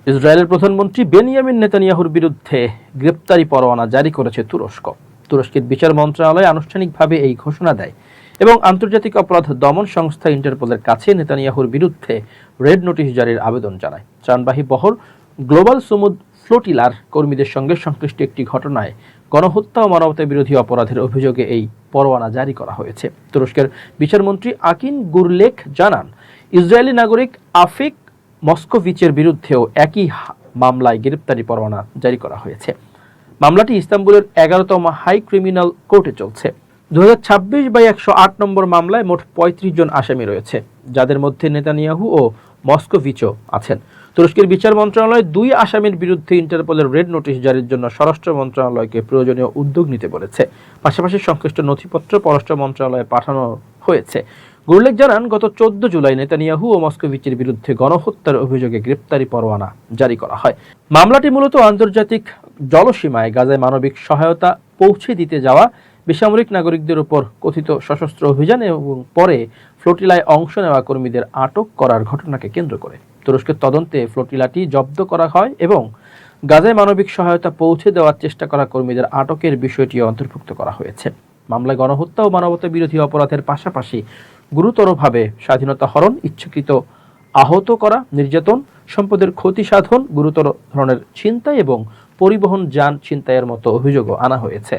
ইসরায়েলের প্রধানমন্ত্রী বেনিয়ামিন নেতানিয়াহুর বিরুদ্ধে গ্রেপ্তারি পরোয়ানা জারি করেছে তুরস্ক। তুরস্কের বিচার মন্ত্রণালয় আনুষ্ঠানিকভাবে এই ঘোষণা দেয় এবং আন্তর্জাতিক অপরাধ দমন সংস্থা ইন্টারপোলের কাছে নেতানিয়াহুর বিরুদ্ধে রেড নোটিশ জারির আবেদন জানায়। ত্রাণবাহী বহর গ্লোবাল সুমুদ ফ্লোটিলার কর্মীদের সঙ্গে সংশ্লিষ্ট একটি ঘটনায় গণহত্যা ও মানবতা বিরোধী অপরাধের অভিযোগে এই পরোয়ানা জারি করা হয়েছে। তুরস্কের বিচারমন্ত্রী আকিন গুরলেখ জানান, ইসরায়েলি নাগরিক আফিক মস্কোভিচের বিরুদ্ধেও একই মামলায় গ্রেপ্তারি পরোয়ানা জারি করা হয়েছে। মামলাটি ইস্তাম্বুলের 11তম হাই ক্রিমিনাল কোর্টে চলছে। 2026/108 নম্বর মামলায় মোট 35 জন আসামি রয়েছে, যাদের মধ্যে নেতানিয়াহু ও মস্কোভিচও আছেন। তুরস্কের বিচার মন্ত্রণালয় 2 আসামির বিরুদ্ধে ইন্টারপোলের রেড নোটিশ জারির জন্য স্বরাষ্ট্র মন্ত্রণালয়কে প্রয়োজনীয় উদ্যোগ নিতে বলেছে। পাশাপাশি সংশ্লিষ্ট নথিপত্র পররাষ্ট্র মন্ত্রণালয়ে পাঠানো হয়েছে। গুরলেখ জানান, গত 14 জুলাই নেতানিয়াহু ও মস্কোভিচের বিরুদ্ধে গণহত্যার অভিযোগে গ্রেপ্তারি পরোয়ানা জারি করা হয়। মামলাটি মূলত আন্তর্জাতিক জলসীমায় গাজায় মানবিক সহায়তা পৌঁছে দিতে যাওয়া বেসামরিক নাগরিকদের উপর কথিত সশস্ত্র অভিযান এবং পরে ফ্লোটিলায় অংশ নেওয়া কর্মীদের আটক করার ঘটনাকে কেন্দ্র করে। তুরস্কের তদন্তে ফ্লোটিলাটি জব্দ করা হয় এবং গাজায় মানবিক সহায়তা পৌঁছে দেওয়ার চেষ্টা করা কর্মীদের আটকের বিষয়টি অন্তর্ভুক্ত করা হয়েছে। মামলায় গণহত্যা ও মানবতা বিরোধী অপরাধের পাশাপাশি গুরুতরভাবে স্বাধীনতা হরণ, ইচ্ছাকৃত আহত করা, নির্যাতন, সম্পদের ক্ষতি সাধন, গুরুতর ধরনের ছিনতাই এবং পরিবহন যান ছিনতাইয়ের মতো অভিযোগও আনা হয়েছে।